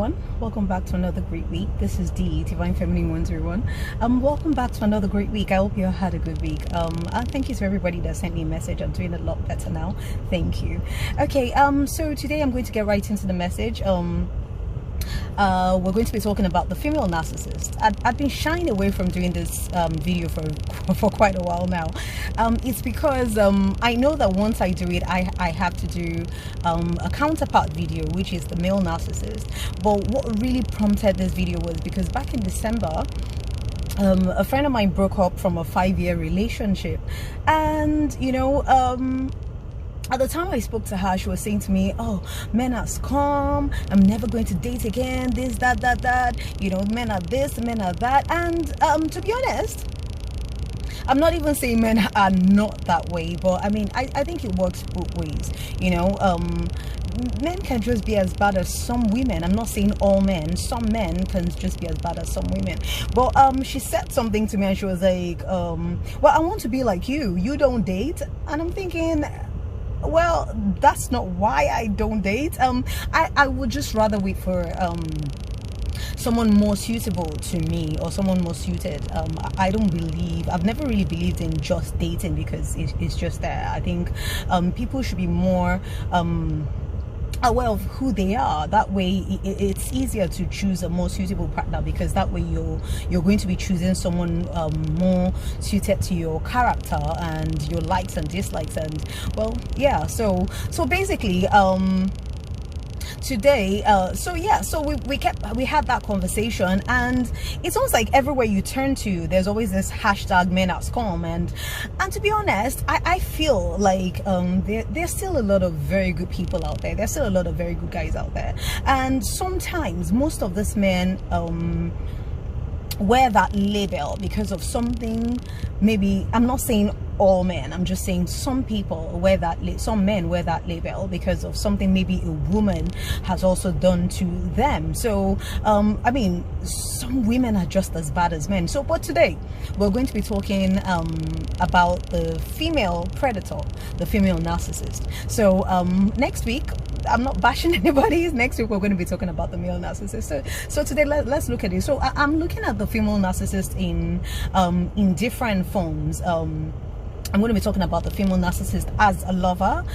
everyone, welcome back to another great week. This is D Divine Feminine 101. Welcome back to another great week. I hope you had a good week. And thank you to everybody that sent me a message. I'm doing a lot better now, thank you. Okay, so today I'm going to get right into the message. We're going to be talking about the female narcissist. I've been shying away from doing this video for quite a while now. It's because I know that once I do it, I have to do a counterpart video, which is the male narcissist. But what really prompted this video was because back in December, a friend of mine broke up from a 5-year relationship, and at the time I spoke to her, she was saying to me, oh, men are scum, I'm never going to date again, this, that, men are this, men are that. And to be honest, I'm not even saying men are not that way, but I mean, I think it works both ways. Men can just be as bad as some women. I'm not saying all men. Some men can just be as bad as some women. But she said something to me and she was like, well, I want to be like you. You don't date. And I'm thinking, well, that's not why I don't date. I would just rather wait for someone more suitable to me, or someone more suited. I've never really believed in just dating because it's just there. I think people should be more aware of who they are. That way it's easier to choose a more suitable partner, because that way you're going to be choosing someone more suited to your character and your likes and dislikes. And well, yeah, so basically today we had that conversation, and it's almost like everywhere you turn to there's always this hashtag men are scum. And to be honest, I feel like there's still a lot of very good people out there. There's still a lot of very good guys out there, and sometimes most of these men wear that label because of something. Maybe I'm not saying all men, I'm just saying some people wear that, some men wear that label because of something maybe a woman has also done to them. So I mean, some women are just as bad as men. So but today we're going to be talking about the female predator, the female narcissist. So next week, I'm not bashing anybody. Next week we're going to be talking about the male narcissist. So today let's look at it. So I'm looking at the female narcissist in different forms. I'm going to be talking about the female narcissist as a lover,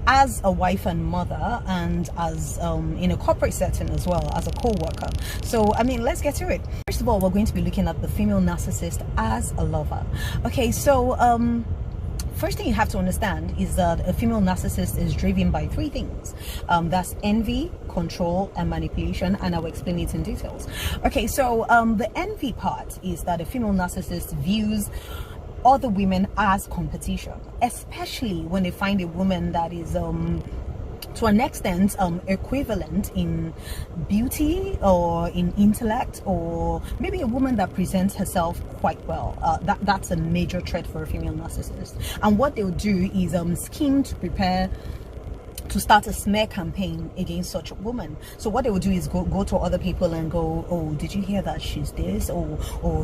as a wife and mother, and as in a corporate setting as well, as a co-worker. So I mean, let's get to it. First of all, we're going to be looking at the female narcissist as a lover. Okay, so first thing you have to understand is that a female narcissist is driven by 3 things. That's envy, control, and manipulation, and I'll explain it in details. Okay, so the envy part is that a female narcissist views other women as competition, especially when they find a woman that is to an extent equivalent in beauty or in intellect, or maybe a woman that presents herself quite well. That's a major threat for a female narcissist. And what they'll do is scheme to prepare to start a smear campaign against such a woman. So what they will do is go to other people and go, oh, did you hear that she's this? Or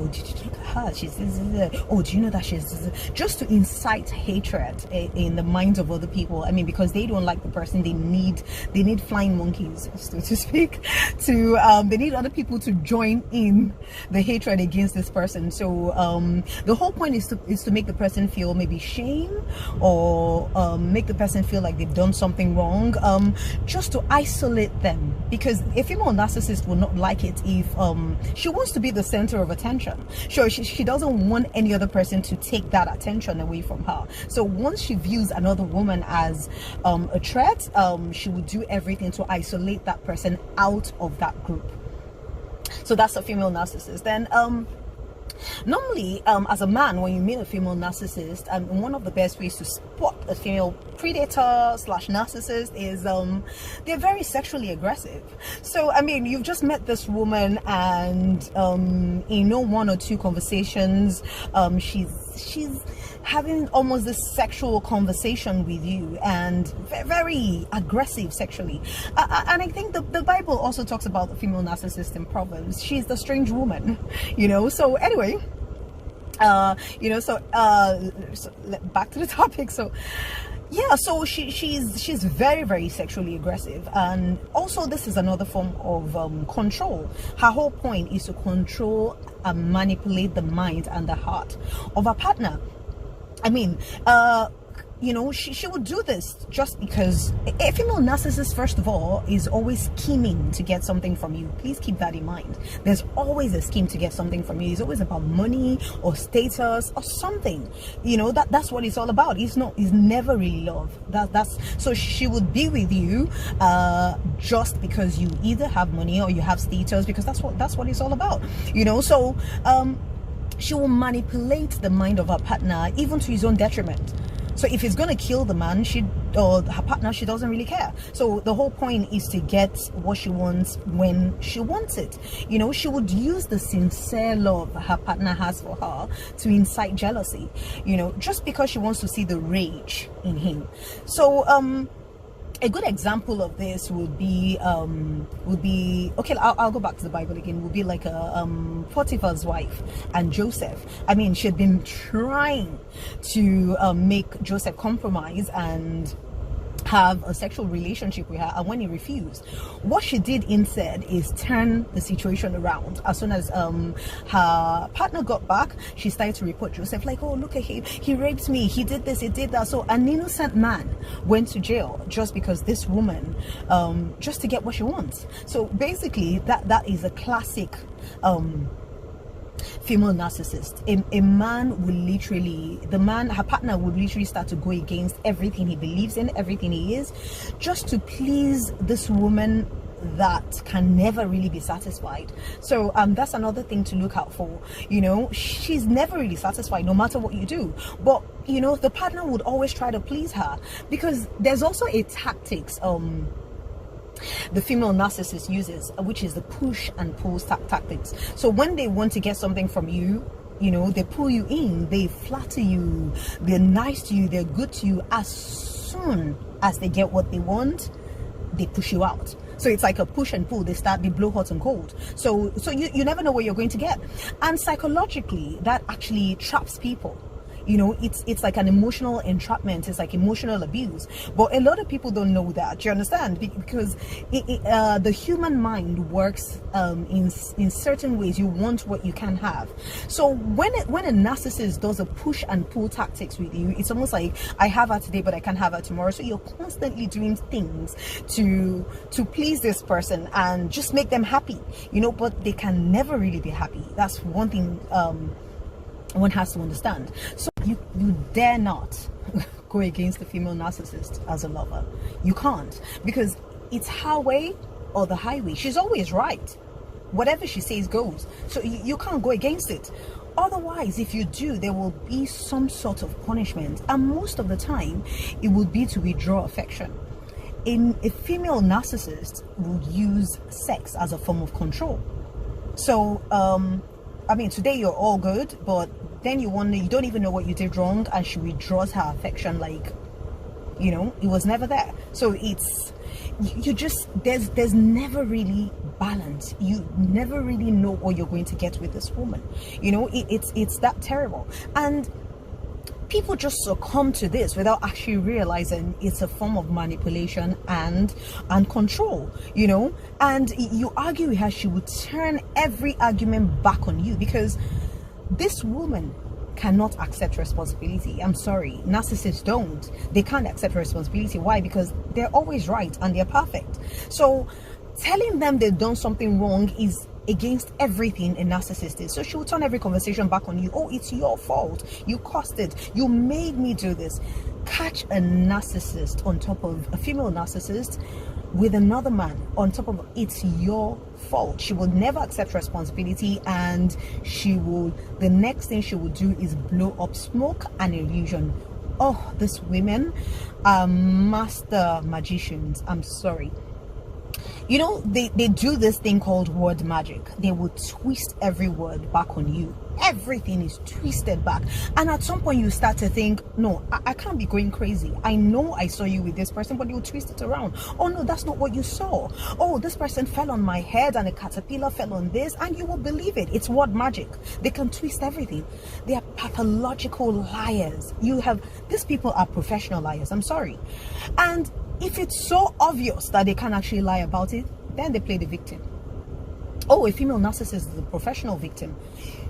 did you look at her? She's this. Oh, do you know that she's this? Just to incite hatred in the minds of other people. I mean, because they don't like the person, they need flying monkeys, so to speak, to they need other people to join in the hatred against this person. So the whole point is to make the person feel maybe shame, or make the person feel like they've done something wrong, just to isolate them, because a female narcissist will not like it if she wants to be the center of attention. Sure, she doesn't want any other person to take that attention away from her. So once she views another woman as a threat, she will do everything to isolate that person out of that group. So that's a female narcissist. Then normally, as a man, when you meet a female narcissist, one of the best ways to spot a female predator slash narcissist is they're very sexually aggressive. So I mean, you've just met this woman, and in 1 or 2 conversations, she's having almost this sexual conversation with you, and very aggressive sexually. And I think the Bible also talks about the female narcissist in Proverbs. She's the strange woman, So anyway, So back to the topic. So yeah, so she's very, very sexually aggressive, and also this is another form of control. Her whole point is to control and manipulate the mind and the heart of her partner. I mean, she would do this just because a female narcissist, first of all, is always scheming to get something from you. Please keep that in mind. There's always a scheme to get something from you. It's always about money or status or something. That's what it's all about. It's never really love. So she would be with you just because you either have money or you have status, because that's what it's all about. So she will manipulate the mind of her partner, even to his own detriment. So if it's going to kill the man or her partner, she doesn't really care. So the whole point is to get what she wants when she wants it. She would use the sincere love her partner has for her to incite jealousy, just because she wants to see the rage in him. So a good example of this would be okay, I'll go back to the Bible again. Would be like Potiphar's wife and Joseph. I mean, she had been trying to make Joseph compromise and have a sexual relationship with her, and when he refused, what she did instead is turn the situation around. As soon as her partner got back, she started to report Joseph, like, oh, look at him, he raped me, he did this, he did that. So an innocent man went to jail just because this woman just to get what she wants. So basically that is a classic female narcissist. A man will literally, her partner would literally start to go against everything he believes in, everything he is, just to please this woman that can never really be satisfied. So that's another thing to look out for. She's never really satisfied no matter what you do, but the partner would always try to please her, because there's also a tactics the female narcissist uses, which is the push and pull tactics. So when they want to get something from you, they pull you in, they flatter you, they're nice to you, they're good to you. As soon as they get what they want, they push you out. So it's like a push and pull. They blow hot and cold. So you never know what you're going to get. And psychologically, that actually traps people. It's like an emotional entrapment. It's like emotional abuse. But a lot of people don't know that. Do you understand? Because the human mind works in certain ways. You want what you can have. So when a narcissist does a push and pull tactics with you, it's almost like, I have her today, but I can't have her tomorrow. So you're constantly doing things to please this person and just make them happy. But they can never really be happy. That's one thing one has to understand. So you dare not go against the female narcissist as a lover. You can't, because it's her way or the highway. She's always right. Whatever she says goes. So you can't go against it. Otherwise, if you do, there will be some sort of punishment, and most of the time it will be to withdraw affection. A female narcissist will use sex as a form of control. So I mean, today you're all good, but then you don't even know what you did wrong, and she withdraws her affection like, it was never there. So there's never really balance. You never really know what you're going to get with this woman. It's that terrible. And people just succumb to this without actually realizing it's a form of manipulation and control, and you argue with her, she would turn every argument back on you, because this woman cannot accept responsibility. I'm sorry, narcissists don't. They can't accept responsibility. Why? Because they're always right and they're perfect. So telling them they've done something wrong is against everything a narcissist is. So she will turn every conversation back on you. Oh, it's your fault, you caused it, you made me do this. Catch a narcissist on top of a female narcissist with another man on top of it's your fault. She will never accept responsibility, and the next thing she will do is blow up smoke and illusion. Oh, these women are master magicians. I'm sorry. They do this thing called word magic. They will twist every word back on you. Everything is twisted back, and at some point you start to think, no, I can't be going crazy. I know I saw you with this person, but you twist it around. Oh no, that's not what you saw. Oh, this person fell on my head and a caterpillar fell on this, and you will believe it. It's word magic. They can twist everything. They are pathological liars. These people are professional liars, I'm sorry. And if it's so obvious that they can't actually lie about it, then they play the victim. Oh, a female narcissist is a professional victim.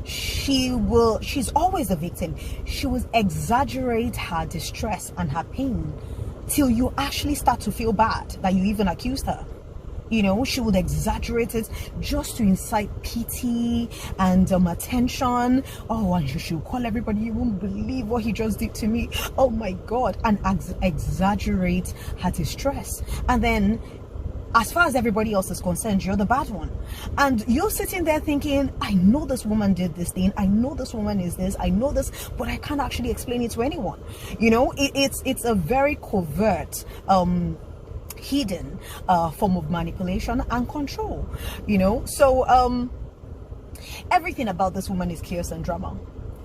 She's always a victim. She will exaggerate her distress and her pain till you actually start to feel bad that you even accused her. You know, she would exaggerate it just to incite pity and attention. Oh, and you should call everybody. You won't believe what he just did to me. Oh my God. And exaggerate her distress. And then, as far as everybody else is concerned, you're the bad one. And you're sitting there thinking, I know this woman did this thing. I know this woman is this. I know this, but I can't actually explain it to anyone. You know, it's a very covert, hidden form of manipulation and control, you know. So everything about this woman is chaos and drama.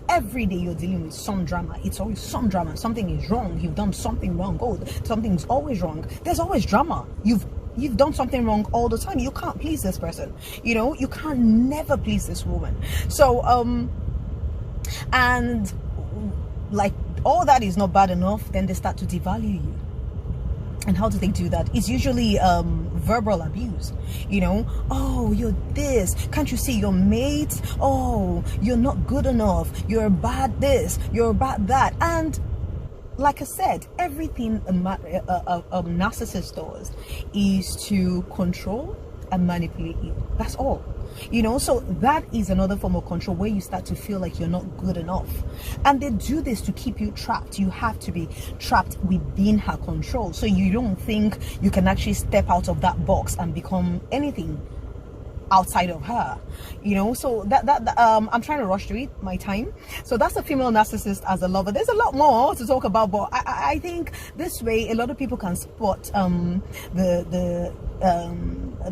Every day you're dealing with some drama. It's always some drama. Something is wrong. You've done something wrong. Oh, something's always wrong. There's always drama. You've done something wrong all the time. You can't please this person, you know. You can't never please this woman. So and like all that is not bad enough, then they start to devalue you. And how do they do that? It's usually verbal abuse, you know. Oh, you're this, can't you see your mate? Oh, you're not good enough, you're bad this, you're bad that. And like I said, everything a narcissist does is to control and manipulate you. That's all. You know, so that is another form of control where you start to feel like you're not good enough. And they do this to keep you trapped. You have to be trapped within her control. So you don't think you can actually step out of that box and become anything outside of her, you know. So that I'm trying to rush through it, my time. So that's a female narcissist as a lover. There's a lot more to talk about, but I think this way a lot of people can spot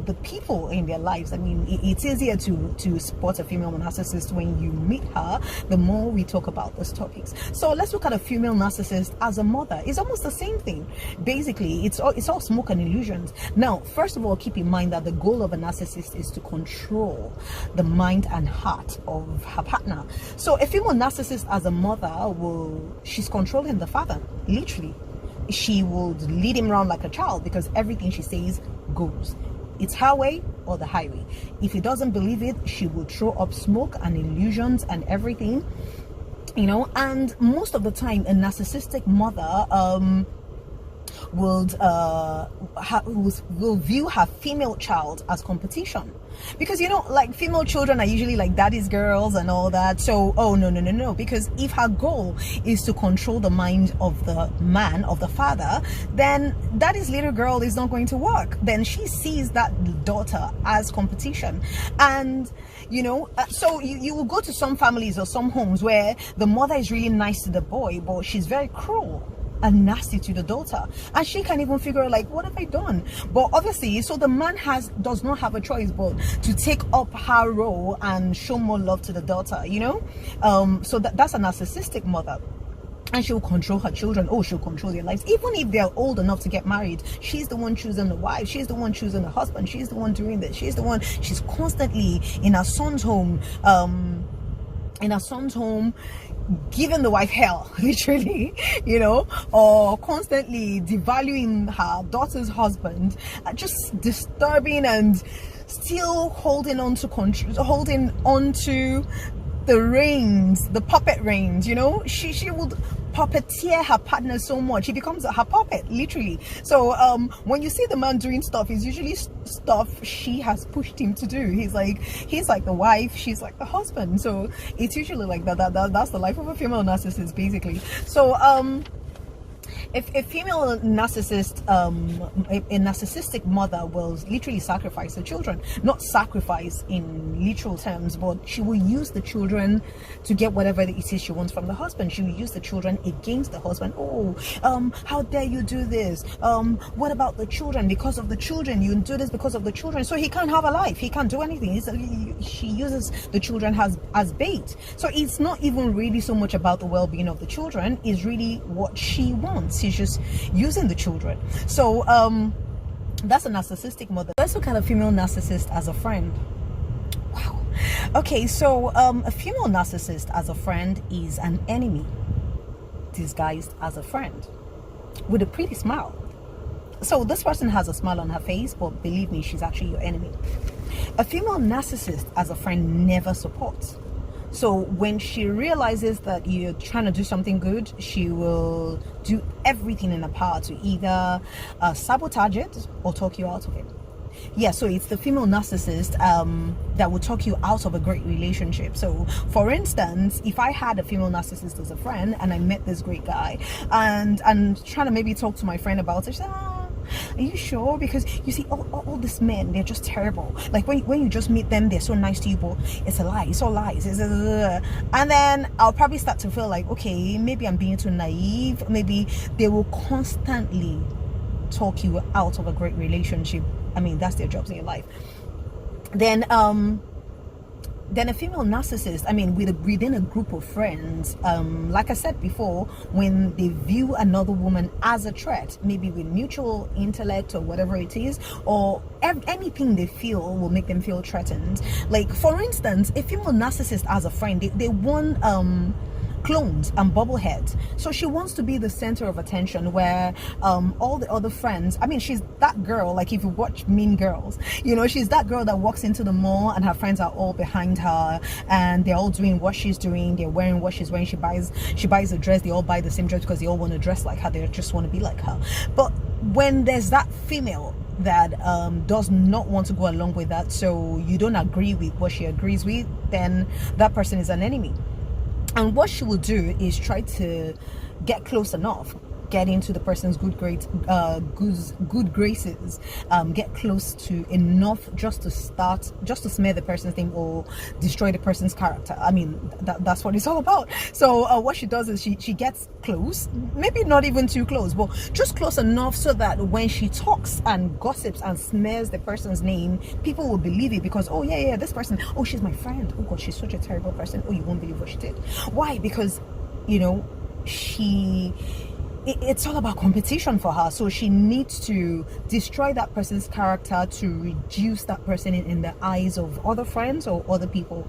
the people in their lives. I mean, it's easier to spot a female narcissist when you meet her, the more we talk about these topics. So let's look at a female narcissist as a mother. It's almost the same thing. Basically, it's all smoke and illusions. Now, first of all, keep in mind that the goal of a narcissist is to control the mind and heart of her partner. So a female narcissist as a mother she's controlling the father, literally. She would lead him around like a child because everything she says goes. It's her way or the highway. If he doesn't believe it, she will throw up smoke and illusions and everything, you know. And most of the time a narcissistic mother will view her female child as competition, because, you know, like female children are usually like daddy's girls and all that. So no, because if her goal is to control the mind of the man, of the father, then daddy's little girl is not going to work. Then she sees that daughter as competition. And you know, so you will go to some families or some homes where the mother is really nice to the boy, but she's very cruel and nasty to the daughter, and she can't even figure out, like, what have I done? But obviously, so the man does not have a choice but to take up her role and show more love to the daughter, you know. So that's a narcissistic mother. And she'll control her children. Oh, she'll control their lives. Even if they're old enough to get married, she's the one choosing the wife. She's the one choosing the husband. She's the one doing this. She's constantly in her son's home, giving the wife hell, literally, you know, or constantly devaluing her daughter's husband, just disturbing and still holding on to the reins, the puppet reins, you know. She would puppeteer her partner so much, he becomes her puppet, literally. So when you see the man doing stuff, it's usually stuff she has pushed him to do. He's like the wife, she's like the husband. So it's usually like that's the life of a female narcissist, basically. So if a female narcissist, a narcissistic mother will literally sacrifice the children. Not sacrifice in literal terms, but she will use the children to get whatever it is she wants from the husband. She will use the children against the husband. Oh, how dare you do this? What about the children? Because of the children, you do this because of the children. So he can't have a life. He can't do anything. She uses the children as bait. So it's not even really so much about the well-being of the children. It's really what she wants. She's just using the children. So that's a narcissistic mother. Let's look at a female narcissist as a friend. Wow. Okay, so a female narcissist as a friend is an enemy disguised as a friend with a pretty smile. So this person has a smile on her face, but believe me, she's actually your enemy. A female narcissist as a friend never supports. So when she realizes that you're trying to do something good, she will do everything in her power to either sabotage it or talk you out of it. Yeah, so it's the female narcissist that will talk you out of a great relationship. So for instance, if I had a female narcissist as a friend and I met this great guy and trying to maybe talk to my friend about it, she said, are you sure? Because you see, all these men, they're just terrible. Like when you just meet them, they're so nice to you, but it's a lie. It's all lies. And then I'll probably start to feel like, okay, maybe I'm being too naive. Maybe they will constantly talk you out of a great relationship. I mean, that's their jobs in your life. Then a female narcissist, I mean, within a group of friends, like I said before, when they view another woman as a threat, maybe with mutual intellect or whatever it is, or anything they feel will make them feel threatened. Like, for instance, a female narcissist as a friend, they want clones and bobbleheads. So she wants to be the center of attention, where all the other friends, I mean, she's that girl, like if you watch Mean Girls, you know, she's that girl that walks into the mall and her friends are all behind her and they're all doing what she's doing, they're wearing what she's wearing. She buys a dress, they all buy the same dress because they all want to dress like her, they just want to be like her. But when there's that female that does not want to go along with that, so you don't agree with what she agrees with, then that person is an enemy. And what she will do is try to get close enough, get into the person's good graces, get close to enough just to smear the person's name or destroy the person's character. I mean, that's what it's all about. So what she does is she gets close, maybe not even too close, but just close enough so that when she talks and gossips and smears the person's name, people will believe it because, oh yeah, this person, oh, she's my friend, oh god, she's such a terrible person, oh, you won't believe what she did. Why? Because, you know, it's all about competition for her, so she needs to destroy that person's character to reduce that person in the eyes of other friends or other people.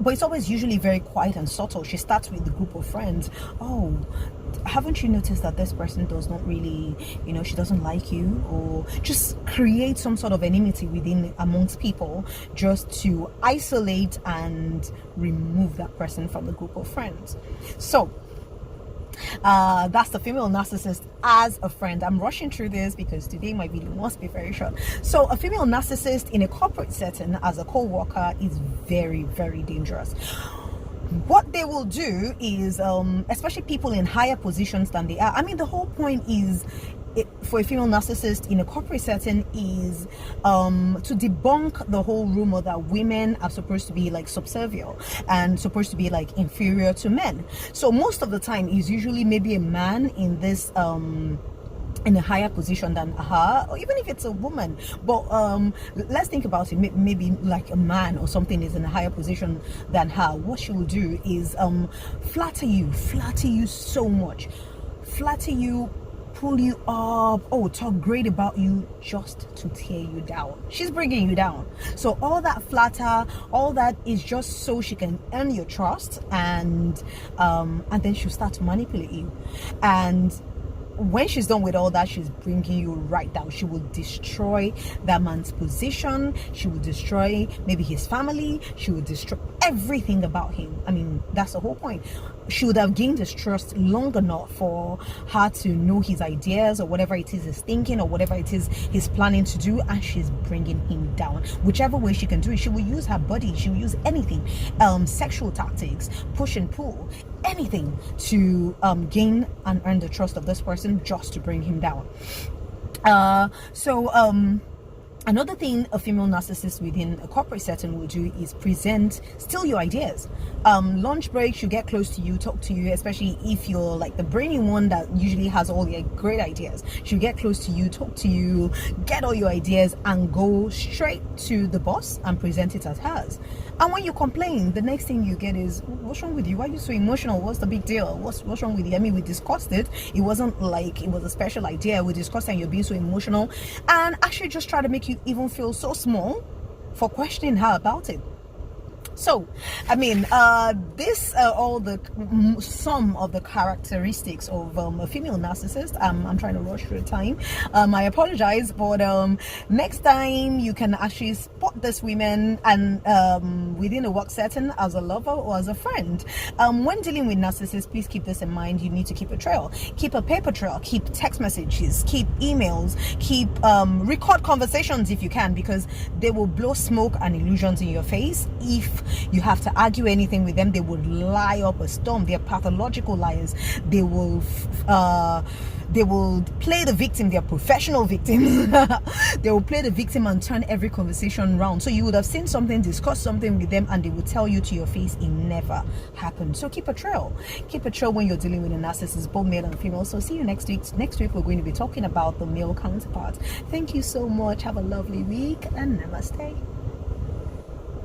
But it's always usually very quiet and subtle. She starts with the group of friends. Oh, haven't you noticed that this person does not really, you know, she doesn't like you, or just create some sort of enmity amongst people just to isolate and remove that person from the group of friends. So that's the female narcissist as a friend. I'm rushing through this because today my video must be very short. So a female narcissist in a corporate setting as a co-worker is very, very dangerous. What they will do is, especially people in higher positions than they are, I mean, the whole point is, for a female narcissist in a corporate setting is to debunk the whole rumor that women are supposed to be like subservient and supposed to be like inferior to men. So most of the time is usually maybe a man in this in a higher position than her, or even if it's a woman. But let's think about it. Maybe like a man or something is in a higher position than her. What she will do is flatter you so much, flatter you, pull you up, oh, talk great about you just to tear you down. She's bringing you down. So all that flatter, all that is just so she can earn your trust, and then she'll start to manipulate you. And when she's done with all that, she's bringing you right down. She will destroy that man's position. She will destroy maybe his family. She will destroy everything about him. I mean, that's the whole point. She would have gained his trust long enough for her to know his ideas or whatever it is he's thinking or whatever it is he's planning to do, and she's bringing him down. Whichever way she can do it, she will use her body, she will use anything, sexual tactics, push and pull, anything to gain and earn the trust of this person just to bring him down. Another thing a female narcissist within a corporate setting will do is steal your ideas. Lunch break, she'll get close to you, talk to you, especially if you're like the brainy one that usually has all your great ideas. She'll get close to you, talk to you, get all your ideas, and go straight to the boss and present it as hers. And when you complain, the next thing you get is, what's wrong with you? Why are you so emotional? What's the big deal? What's wrong with you? I mean, we discussed it. It wasn't like it was a special idea. We discussed it and you're being so emotional, and actually just try to make you even feel so small for questioning her about it. So, I mean, this all the some of the characteristics of a female narcissist. I'm trying to rush through the time. I apologize, but next time you can actually spot this women and within a work setting as a lover or as a friend. When dealing with narcissists, please keep this in mind. You need to keep a trail, keep a paper trail, keep text messages, keep emails, keep record conversations if you can, because they will blow smoke and illusions in your face. If you have to argue anything with them, they would lie up a storm. They're pathological liars. They will play the victim. They're professional victims. They will play the victim and turn every conversation round. So you would have seen something, discussed something with them, and they will tell you to your face it never happened. So keep a trail. Keep a trail when you're dealing with a narcissist, both male and female. So see you next week. Next week we're going to be talking about the male counterpart. Thank you so much. Have a lovely week and namaste.